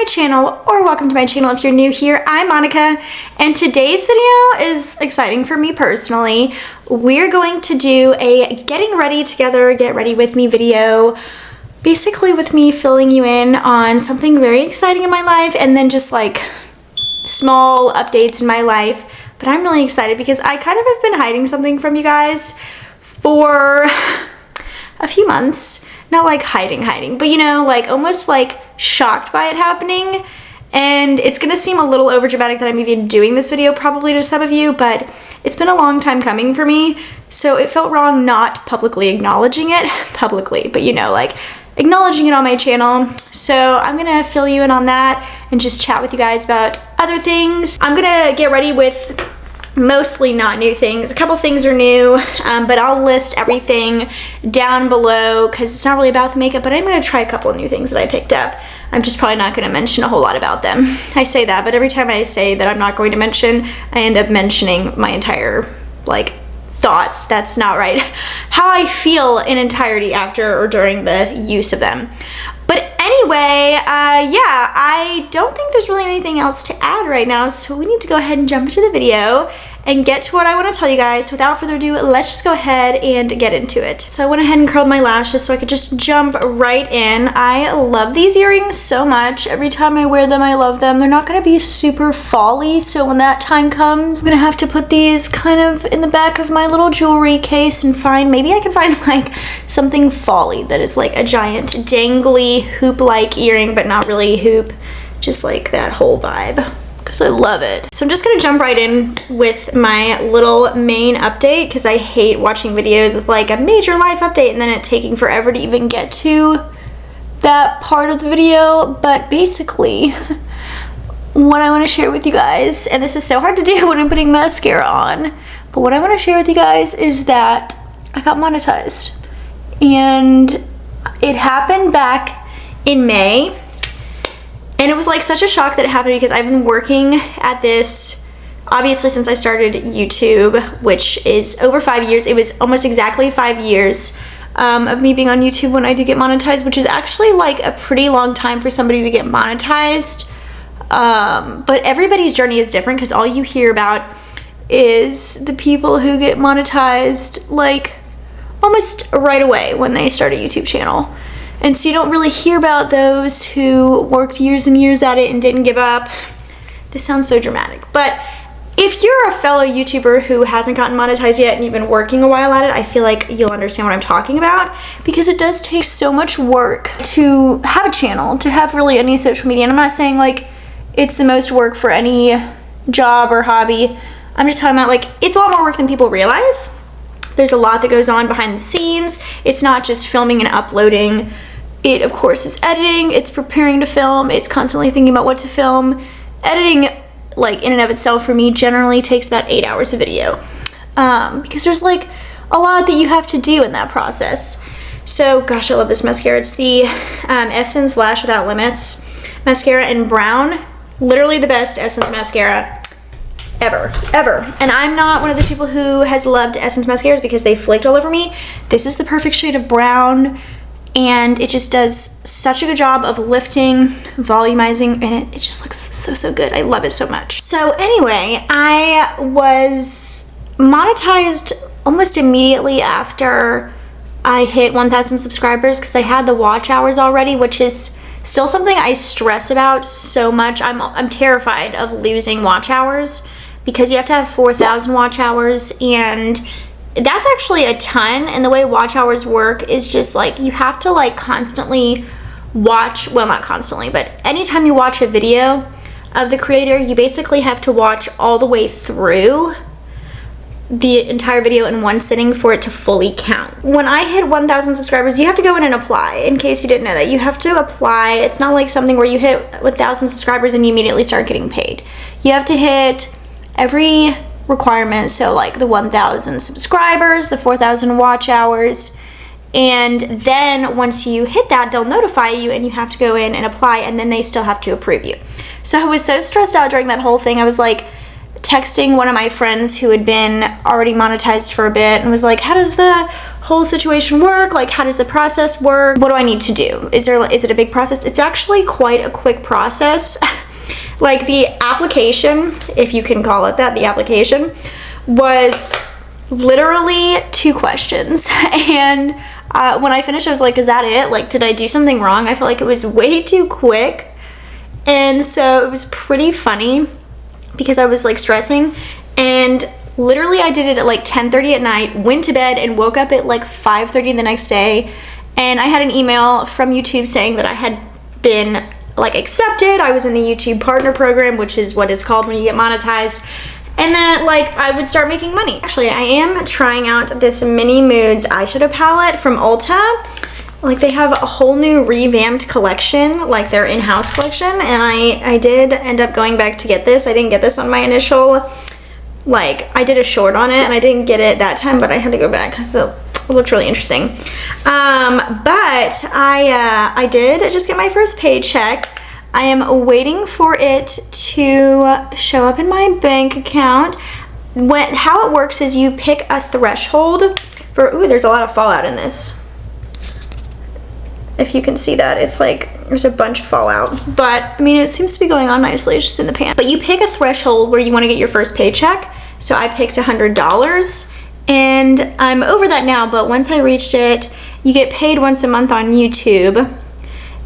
my channel, or welcome to my channel if you're new here. I'm Monica, and today's video is exciting for me personally. We're going to do a getting ready together, get ready with me video, basically with me filling you in on something very exciting in my life and then just like small updates in my life. But I'm really excited because I kind of have been hiding something from you guys for a few months. Not like hiding, but you know, like almost like shocked by it happening. And it's gonna seem a little overdramatic that I'm even doing this video probably to some of you, but it's been a long time coming for me. So it felt wrong not publicly acknowledging it publicly, but you know, like acknowledging it on my channel. So I'm gonna fill you in on that and just chat with you guys about other things. I'm gonna get ready with mostly not new things. A couple things are new, but I'll list everything down below because it's not really about the makeup, but I'm gonna try a couple of new things that I picked up. I'm just probably not gonna mention a whole lot about them. I say that, but every time I say that I'm not going to mention, I end up mentioning my entire, like, thoughts. That's not right. How I feel in entirety after or during the use of them. But anyway, yeah, I don't think there's really anything else to add right now, so we need to go ahead and jump into the video and get to what I want to tell you guys. Without further ado, let's just go ahead and get into it. So I went ahead and curled my lashes so I could just jump right in. I love these earrings so much. Every time I wear them, I love them. They're not going to be super fall-y, so when that time comes, I'm going to have to put these kind of in the back of my little jewelry case and maybe I can find like something fall-y that is like a giant dangly hoop-like earring, but not really hoop, just like that whole vibe. Because I love it. So I'm just gonna jump right in with my little main update because I hate watching videos with like a major life update and then it taking forever to even get to that part of the video. But basically, what I want to share with you guys, and this is so hard to do when I'm putting mascara on, but what I want to share with you guys is that I got monetized. And it happened back in May. And it was like such a shock that it happened because I've been working at this obviously since I started YouTube, which is over 5 years. It was almost exactly 5 years of me being on YouTube when I did get monetized, which is actually like a pretty long time for somebody to get monetized. But everybody's journey is different because all you hear about is the people who get monetized like almost right away when they start a YouTube channel. And so you don't really hear about those who worked years and years at it and didn't give up. This sounds so dramatic, but if you're a fellow YouTuber who hasn't gotten monetized yet and you've been working a while at it, I feel like you'll understand what I'm talking about because it does take so much work to have a channel, to have really any social media. And I'm not saying like it's the most work for any job or hobby. I'm just talking about like it's a lot more work than people realize. There's a lot that goes on behind the scenes. It's not just filming and uploading. It, of course, is editing. It's preparing to film. It's constantly thinking about what to film. Editing, like, in and of itself, for me, generally takes about 8 hours of video. Because there's, like, a lot that you have to do in that process. So, gosh, I love this mascara. It's the Essence Lash Without Limits mascara in brown. Literally the best Essence mascara ever. And I'm not one of the people who has loved Essence mascaras because they flaked all over me. This is the perfect shade of brown, and it just does such a good job of lifting, volumizing, and it just looks so good. I love it so much. So anyway, I was monetized almost immediately after I hit 1,000 subscribers because I had the watch hours already, which is still something I stress about so much. I'm terrified of losing watch hours because you have to have 4,000 watch hours, and that's actually a ton. And the way watch hours work is just like you have to like constantly watch, well, not constantly, but anytime you watch a video of the creator, you basically have to watch all the way through the entire video in one sitting for it to fully count. When I hit 1,000 subscribers, you have to go in and apply. In case you didn't know that, you have to apply. It's not like something where you hit 1,000 subscribers and you immediately start getting paid. You have to hit every requirement, so like the 1,000 subscribers, the 4,000 watch hours, and then once you hit that, they'll notify you and you have to go in and apply, and then they still have to approve you. So I was so stressed out during that whole thing. I was like, texting one of my friends who had been already monetized for a bit and was like, how does the whole situation work? Like, how does the process work? What do I need to do? Is it a big process? It's actually quite a quick process. Like, the application, if you can call it that, the application was literally 2 questions. And when I finished, I was like, is that it? Like, did I do something wrong? I felt like it was way too quick. And so it was pretty funny because I was like stressing, and literally I did it at like 10:30 at night, went to bed, and woke up at like 5:30 the next day. And I had an email from YouTube saying that I had been like accepted. I was in the YouTube partner program, which is what it's called when you get monetized. And then like I would start making money. Actually, I am trying out this Mini Moods eyeshadow palette from ULTA. Like, they have a whole new revamped collection, like their in-house collection, and I did end up going back to get this. I didn't get this on my initial, like, I did a short on it and I didn't get it that time, but I had to go back because it looked really interesting. But I did just get my first paycheck. I am waiting for it to show up in my bank account. How it works is you pick a threshold for, ooh, there's a lot of fallout in this. If you can see that, it's like there's a bunch of fallout, but I mean, it seems to be going on nicely. It's just in the pan. But you pick a threshold where you want to get your first paycheck. So I picked $100, and I'm over that now, but once I reached it, you get paid once a month on YouTube.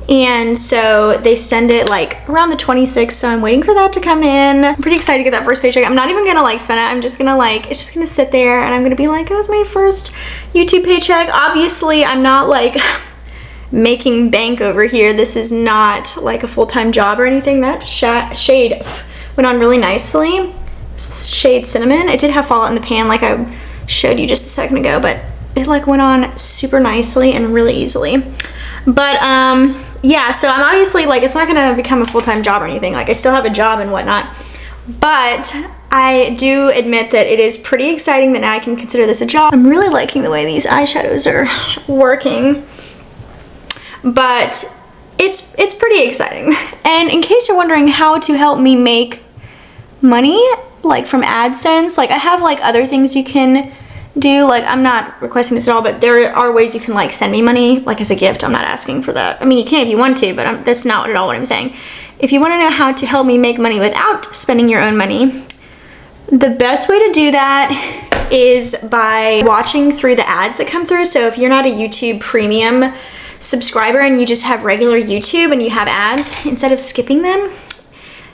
And so they send it like around the 26th, so I'm waiting for that to come in. I'm pretty excited to get that first paycheck. I'm not even gonna like spend it. I'm just gonna like, it's just gonna sit there, and I'm gonna be like, that was my first YouTube paycheck. Obviously, I'm not like making bank over here. This is not like a full-time job or anything. That shade went on really nicely. Shade Cinnamon. It did have fallout in the pan like I showed you just a second ago, but it like went on super nicely and really easily. But yeah, so I'm obviously like, it's not gonna become a full-time job or anything. Like, I still have a job and whatnot, but I do admit that it is pretty exciting that now I can consider this a job. I'm really liking the way these eyeshadows are working. But it's pretty exciting. And in case you're wondering how to help me make money, like from AdSense, like I have like other things you can do. Like, I'm not requesting this at all, but there are ways you can like send me money, like as a gift. I'm not asking for that. I mean, you can if you want to, but that's not at all what I'm saying. If you want to know how to help me make money without spending your own money, the best way to do that is by watching through the ads that come through. So if you're not a YouTube premium subscriber and you just have regular YouTube and you have ads, instead of skipping them,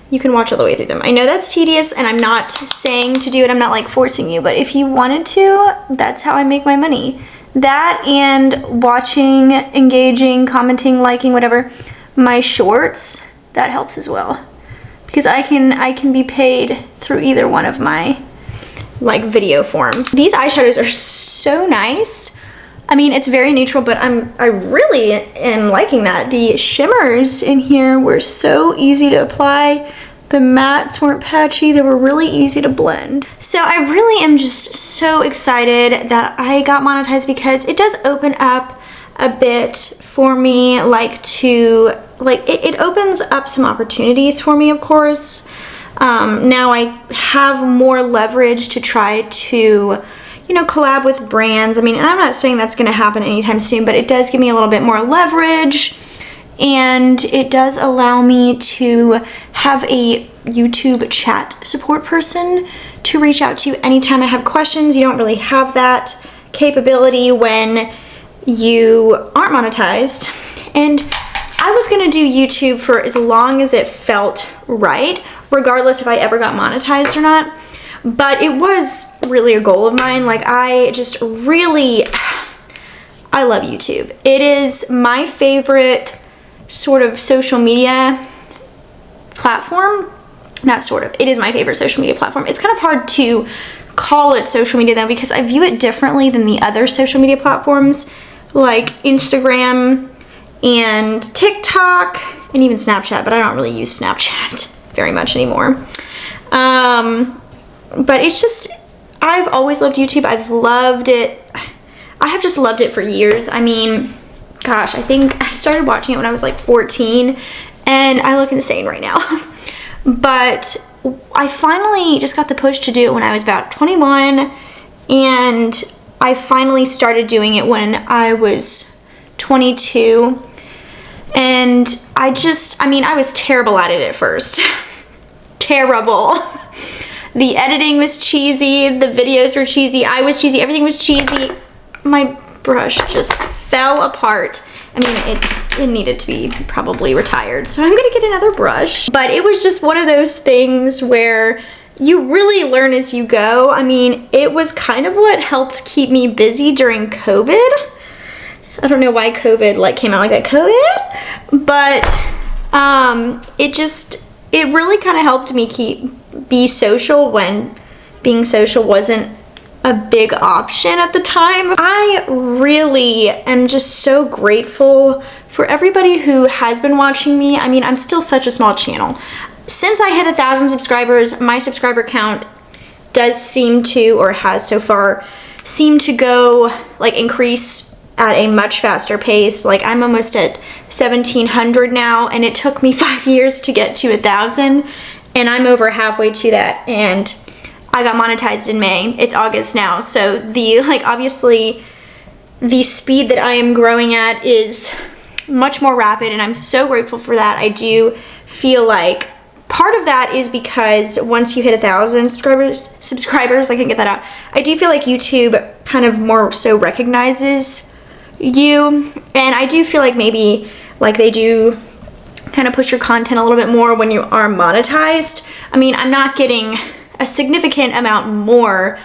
you can watch all the way through them. I know that's tedious, and I'm not saying to do it. I'm not like forcing you, but if you wanted to, that's how I make my money. That and watching, engaging, commenting, liking, whatever, my shorts, that helps as well. Because I can be paid through either one of my like video forms. These eyeshadows are so nice. I mean, it's very neutral, but I really am liking that. The shimmers in here were so easy to apply. The mattes weren't patchy. They were really easy to blend. So I really am just so excited that I got monetized, because it does open up a bit for me, like it opens up some opportunities for me, of course. Now I have more leverage to try to, you know, collab with brands. I mean, and I'm not saying that's going to happen anytime soon, but it does give me a little bit more leverage, and it does allow me to have a YouTube chat support person to reach out to anytime I have questions. You don't really have that capability when you aren't monetized. And I was going to do YouTube for as long as it felt right, regardless if I ever got monetized or not. But it was really a goal of mine. Like, I love YouTube. It is my favorite sort of social media platform. Not sort of, it is my favorite social media platform. It's kind of hard to call it social media though, because I view it differently than the other social media platforms like Instagram and TikTok and even Snapchat, but I don't really use Snapchat very much anymore. But it's just, I've always loved YouTube. I've loved it. I have just loved it for years. I mean, gosh, I think I started watching it when I was like 14, and I look insane right now. But I finally just got the push to do it when I was about 21, and I finally started doing it when I was 22. And I was terrible at it at first. Terrible. The editing was cheesy, the videos were cheesy, I was cheesy, everything was cheesy. My brush just fell apart. I mean, it needed to be probably retired, so I'm gonna get another brush. But it was just one of those things where you really learn as you go. I mean, it was kind of what helped keep me busy during COVID. I don't know why COVID like came out like that, COVID, but it really kind of helped me be social when being social wasn't a big option at the time. I really am just so grateful for everybody who has been watching me. I mean, I'm still such a small channel. Since I hit 1,000 subscribers, my subscriber count does seem to, or has so far, seemed to go, like, increase at a much faster pace. Like, I'm almost at 1,700 now, and it took me 5 years to get to 1,000, and I'm over halfway to that, and I got monetized in May. It's August now, so obviously the speed that I am growing at is much more rapid, and I'm so grateful for that. I do feel like part of that is because once you hit 1,000 subscribers, I can get that out. I do feel like YouTube kind of more so recognizes you, and I do feel like maybe like they do kind of push your content a little bit more when you are monetized. I mean, I'm not getting a significant amount more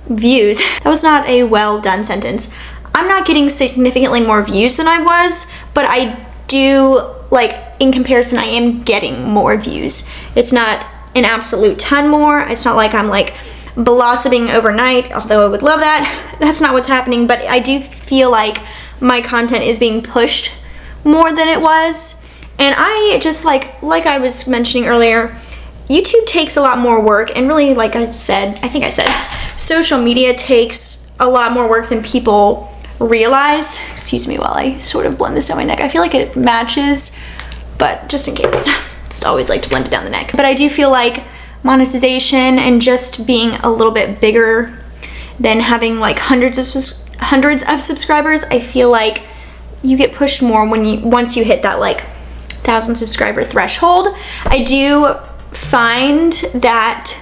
views. That was not a well done sentence. I'm not getting significantly more views than I was, but I do, like, in comparison, I am getting more views. It's not an absolute ton more. It's not like I'm like blossoming overnight, although I would love that. That's not what's happening, but I do feel like my content is being pushed more than it was. And I just like I was mentioning earlier, YouTube takes a lot more work, and really, like I think I said, social media takes a lot more work than people realize. Excuse me while I sort of blend this down my neck. I feel like it matches, but just in case, just always like to blend it down the neck. But I do feel like monetization and just being a little bit bigger than having like hundreds of subscribers, I feel like you get pushed more once you hit that like 1,000 subscriber threshold. I do find that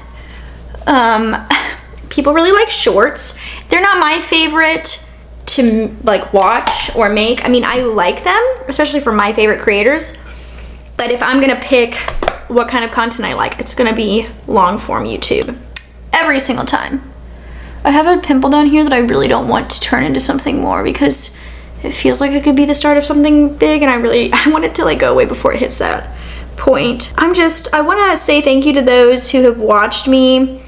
people really like shorts. They're not my favorite to like watch or make. I mean, I like them, especially for my favorite creators, but if I'm gonna pick what kind of content I like, it's gonna be long form YouTube every single time. I have a pimple down here that I really don't want to turn into something more because it feels like it could be the start of something big, and I want it to like go away before it hits that point. I want to say thank you to those who have watched me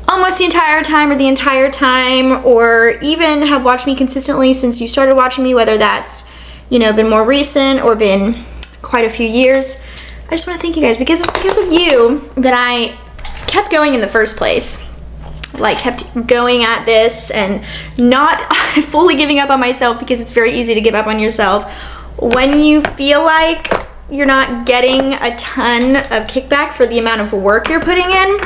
almost the entire time, or the entire time, or even have watched me consistently since you started watching me, whether that's, you know, been more recent or been quite a few years. I just want to thank you guys, because it's because of you that I kept going in the first place. Like, kept going at this and not fully giving up on myself, because it's very easy to give up on yourself when you feel like you're not getting a ton of kickback for the amount of work you're putting in.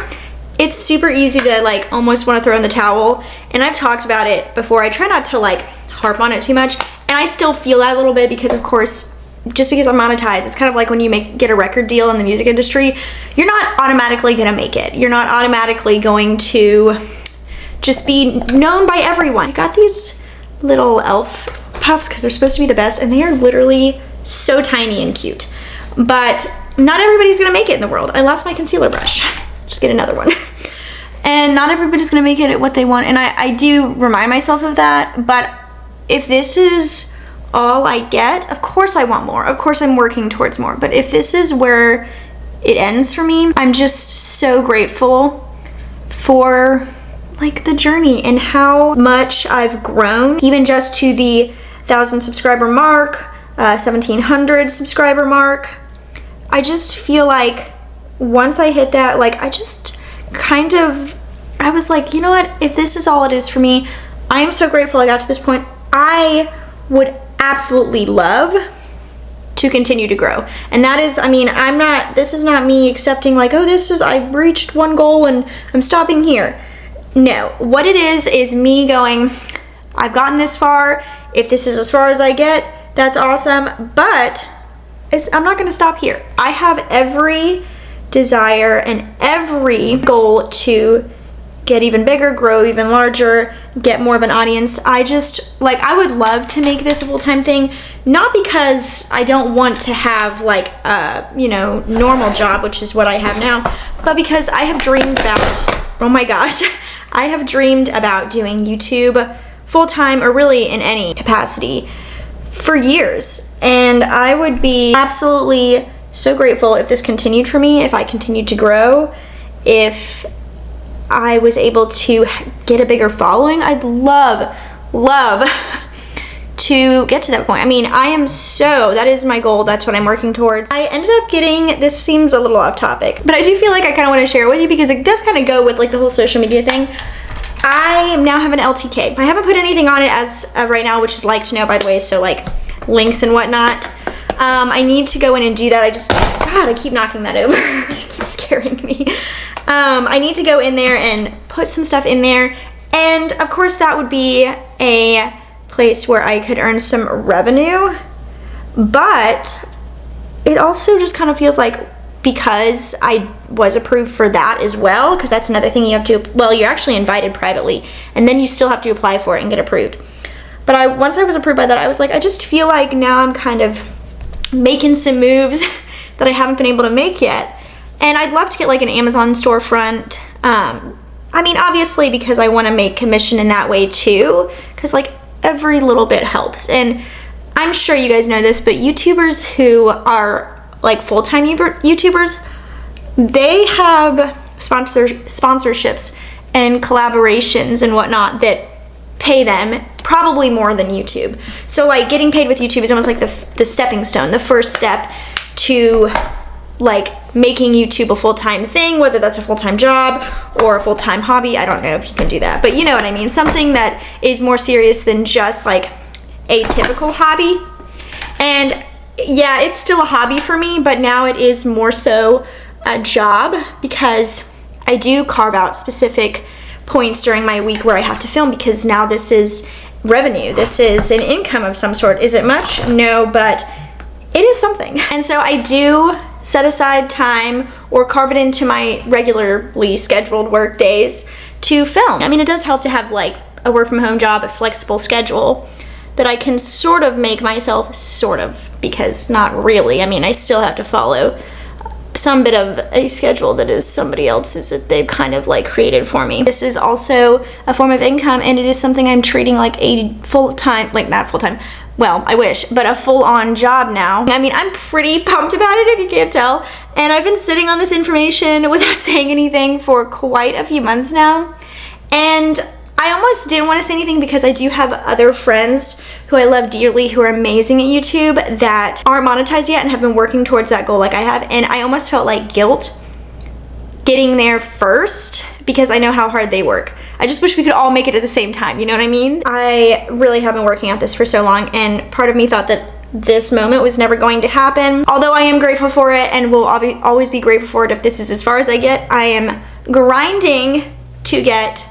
It's super easy to like almost want to throw in the towel, and I've talked about it before. I try not to like harp on it too much, and I still feel that a little bit, because of course, just because I'm monetized, it's kind of like when you get a record deal in the music industry, you're not automatically gonna make it. You're not automatically going to just be known by everyone. I got these little e.l.f. puffs because they're supposed to be the best, and they are literally so tiny and cute. But not everybody's gonna make it in the world. I lost my concealer brush. Just get another one. And not everybody's gonna make it at what they want, and I do remind myself of that. But if this is all I get, of course I want more. Of course I'm working towards more. But if this is where it ends for me, I'm just so grateful for like the journey and how much I've grown, even just to the 1,000 subscriber mark, 1,700 subscriber mark. I just feel like once I hit that, like I was like, you know what, if this is all it is for me, I am so grateful I got to this point. I would absolutely love to continue to grow. And that is, I mean, this is not me accepting like, oh, I reached one goal and I'm stopping here. No, what it is me going, I've gotten this far. If this is as far as I get, that's awesome, but I'm not gonna stop here. I have every desire and every goal to get even bigger, grow even larger, get more of an audience. I would love to make this a full-time thing, not because I don't want to have like a, normal job, which is what I have now, but because I have dreamed about, oh my gosh, I have dreamed about doing YouTube full-time or really in any capacity for years. And I would be absolutely so grateful if this continued for me, if I continued to grow, if I was able to get a bigger following. I'd love to get to that point. I mean, that is my goal. That's what I'm working towards. I ended up getting, this seems a little off topic, but I do feel like I kind of want to share it with you because it does kind of go with like the whole social media thing. I now have an LTK. I haven't put anything on it as of right now, which is like to know, by the way, so like links and whatnot. I need to go in and do that. I keep knocking that over. It keeps scaring me. I need to go in there and put some stuff in there. And of course that would be a place where I could earn some revenue. But it also just kind of feels like, because I was approved for that as well, because that's another thing you have to, well, you're actually invited privately and then you still have to apply for it and get approved. But once I was approved by that, I was like, I just feel like now I'm kind of making some moves that I haven't been able to make yet. And I'd love to get like an Amazon storefront. I mean, obviously because I want to make commission in that way too, because like every little bit helps. And I'm sure you guys know this, but YouTubers who are like full-time YouTubers, they have sponsorships and collaborations and whatnot that pay them probably more than YouTube. So like getting paid with YouTube is almost like the stepping stone, the first step to like making YouTube a full-time thing, whether that's a full-time job or a full-time hobby. I don't know if you can do that, but you know what I mean. Something that is more serious than just like a typical hobby. And yeah, it's still a hobby for me, but now it is more so a job because I do carve out specific points during my week where I have to film, because now this is revenue. This is an income of some sort. Is it much? No, but it is something. And so I do set aside time or carve it into my regularly scheduled work days to film. I mean, it does help to have like a work from home job, a flexible schedule that I can sort of make myself, because not really. I mean, I still have to follow some bit of a schedule that is somebody else's that they've kind of like created for me. This is also a form of income, and it is something I'm treating like a full-time, like not full-time, well, I wish, but a full-on job now. I mean, I'm pretty pumped about it if you can't tell. And I've been sitting on this information without saying anything for quite a few months now. And I almost didn't want to say anything because I do have other friends who I love dearly who are amazing at YouTube that aren't monetized yet and have been working towards that goal like I have. And I almost felt like guilt getting there first because I know how hard they work. I just wish we could all make it at the same time, you know what I mean? I really have been working at this for so long, and part of me thought that this moment was never going to happen. Although I am grateful for it and will always be grateful for it if this is as far as I get. I am grinding to get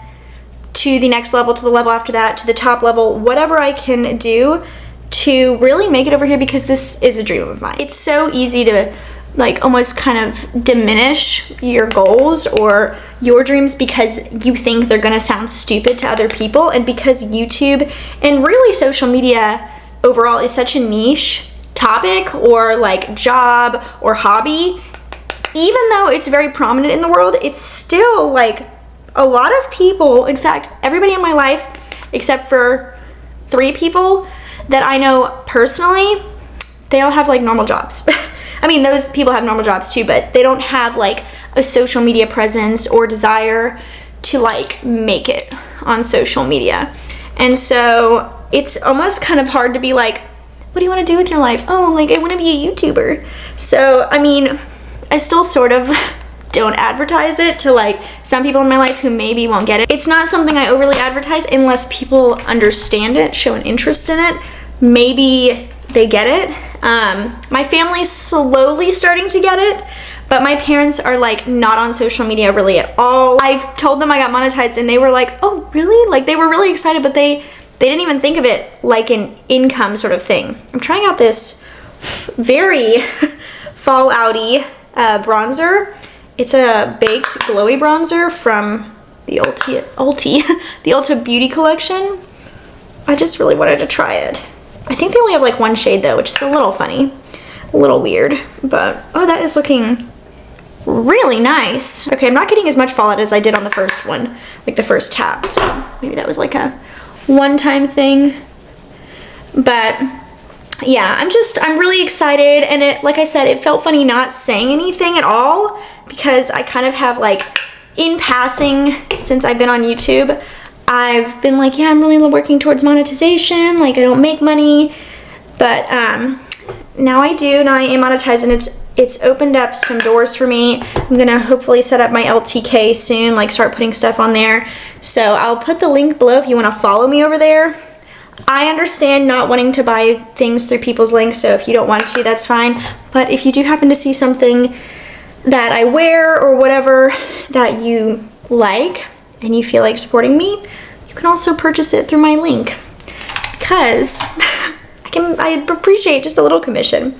to the next level, to the level after that, to the top level, whatever I can do to really make it over here, because this is a dream of mine. It's so easy to like almost kind of diminish your goals or your dreams because you think they're gonna sound stupid to other people, and because YouTube and really social media overall is such a niche topic or like job or hobby, even though it's very prominent in the world, it's still like a lot of people, in fact, everybody in my life, except for 3 people that I know personally, they all have like normal jobs. I mean, those people have normal jobs too, but they don't have like a social media presence or desire to like make it on social media. And so it's almost kind of hard to be like, what do you want to do with your life? Oh, like I want to be a YouTuber. So, I mean, I still sort of don't advertise it to like some people in my life who maybe won't get it. It's not something I overly advertise unless people understand it, show an interest in it. Maybe they get it. My family's slowly starting to get it, but my parents are like not on social media really at all. I've told them I got monetized and they were like, oh really? Like they were really excited, but they didn't even think of it like an income sort of thing. I'm trying out this very fall-outy bronzer. It's a baked glowy bronzer from the ULTA Beauty Collection. I just really wanted to try it. I think they only have like one shade though, which is a little funny, a little weird, but oh, that is looking really nice. Okay, I'm not getting as much fallout as I did on the first one, like the first tap, so maybe that was like a one-time thing. But yeah, I'm really excited, and it, like I said, it felt funny not saying anything at all because I kind of have like, in passing, since I've been on YouTube, I've been like, yeah, I'm really working towards monetization, like I don't make money, but now I do, now I am monetized, and it's opened up some doors for me. I'm gonna hopefully set up my LTK soon, like start putting stuff on there. So I'll put the link below if you wanna follow me over there. I understand not wanting to buy things through people's links, so if you don't want to, that's fine. But if you do happen to see something that I wear or whatever that you like and you feel like supporting me, you can also purchase it through my link, because I appreciate just a little commission.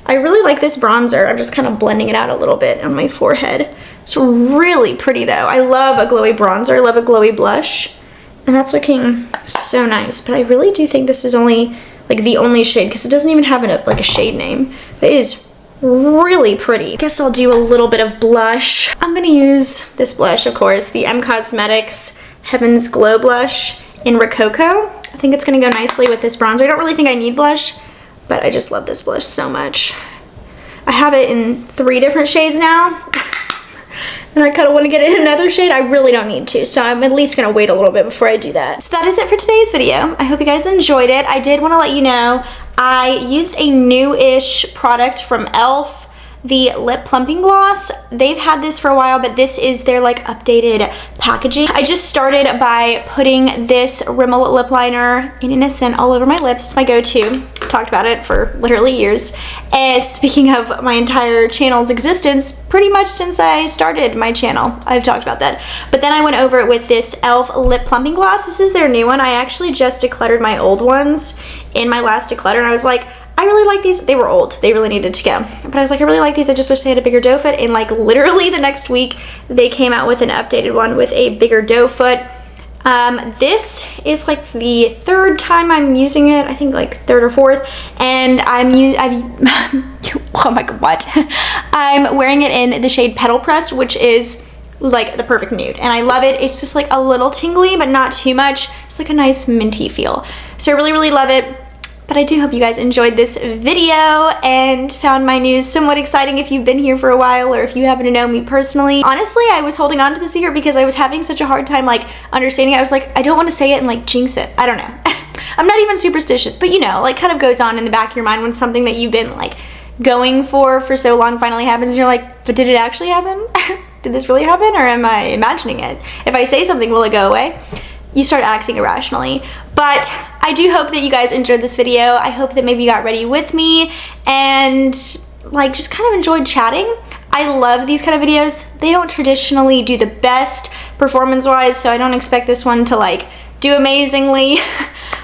I really like this bronzer. I'm just kind of blending it out a little bit on my forehead. It's really pretty though. I love a glowy bronzer. I love a glowy blush. And that's looking so nice. But I really do think this is only like the only shade, because it doesn't even have like a shade name. But it is really pretty. I guess I'll do a little bit of blush. I'm gonna use this blush, of course, the M Cosmetics Heaven's Glow Blush in Rococo. I think it's gonna go nicely with this bronzer. I don't really think I need blush, but I just love this blush so much. I have it in 3 different shades now. And I kind of want to get it in another shade. I really don't need to, so I'm at least going to wait a little bit before I do that. So that is it for today's video. I hope you guys enjoyed it. I did want to let you know I used a new-ish product from e.l.f. The Lip Plumping Gloss. They've had this for a while, but this is their like updated packaging. I just started by putting this Rimmel lip liner in Innocent all over my lips. It's my go-to. Talked about it for literally years. And speaking of my entire channel's existence, pretty much since I started my channel, I've talked about that. But then I went over it with this e.l.f. Lip Plumping Gloss. This is their new one. I actually just decluttered my old ones in my last declutter, and I was like, I really like these. They were old. They really needed to go. But I was like, I really like these. I just wish they had a bigger doe foot. And like literally the next week, they came out with an updated one with a bigger doe foot. This is like the 3rd time I'm using it. I think like 3rd or 4th. And oh my god, what? I'm wearing it in the shade Petal Pressed, which is like the perfect nude. And I love it. It's just like a little tingly, but not too much. It's like a nice minty feel. So I really, really love it. But I do hope you guys enjoyed this video and found my news somewhat exciting if you've been here for a while or if you happen to know me personally. Honestly, I was holding on to the secret because I was having such a hard time like understanding it. I was like, I don't want to say it and like jinx it. I don't know. I'm not even superstitious, but you know, like kind of goes on in the back of your mind when something that you've been like going for so long finally happens and you're like, but did it actually happen? Did this really happen, or am I imagining it? If I say something, will it go away? You start acting irrationally. But I do hope that you guys enjoyed this video. I hope that maybe you got ready with me and like just kind of enjoyed chatting. I love these kind of videos. They don't traditionally do the best performance-wise, so I don't expect this one to like do amazingly.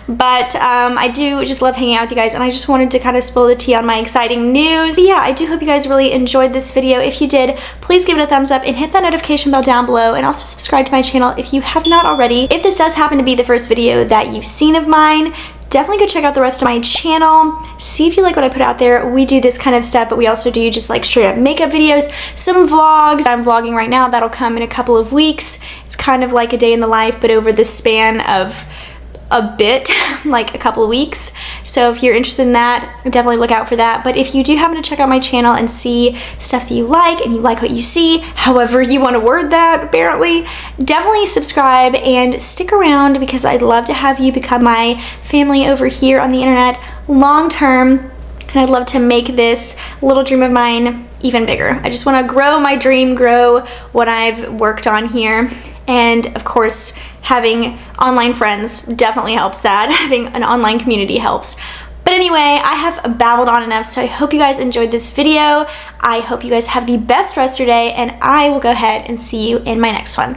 But I do just love hanging out with you guys, and I just wanted to kind of spill the tea on my exciting news. But yeah, I do hope you guys really enjoyed this video. If you did, please give it a thumbs up and hit that notification bell down below, and also subscribe to my channel if you have not already. If this does happen to be the first video that you've seen of mine, definitely go check out the rest of my channel. See if you like what I put out there. We do this kind of stuff, but we also do just like straight up makeup videos, some vlogs. I'm vlogging right now. That'll come in a couple of weeks. It's kind of like a day in the life, but over the span of a bit, like a couple of weeks. So if you're interested in that, definitely look out for that. But if you do happen to check out my channel and see stuff that you like and you like what you see, however you want to word that apparently, definitely subscribe and stick around, because I'd love to have you become my family over here on the internet long term. And I'd love to make this little dream of mine even bigger. I just want to grow my dream, grow what I've worked on here. And of course, having online friends definitely helps that. Having an online community helps. But anyway, I have babbled on enough, so I hope you guys enjoyed this video. I hope you guys have the best rest of your day, and I will go ahead and see you in my next one.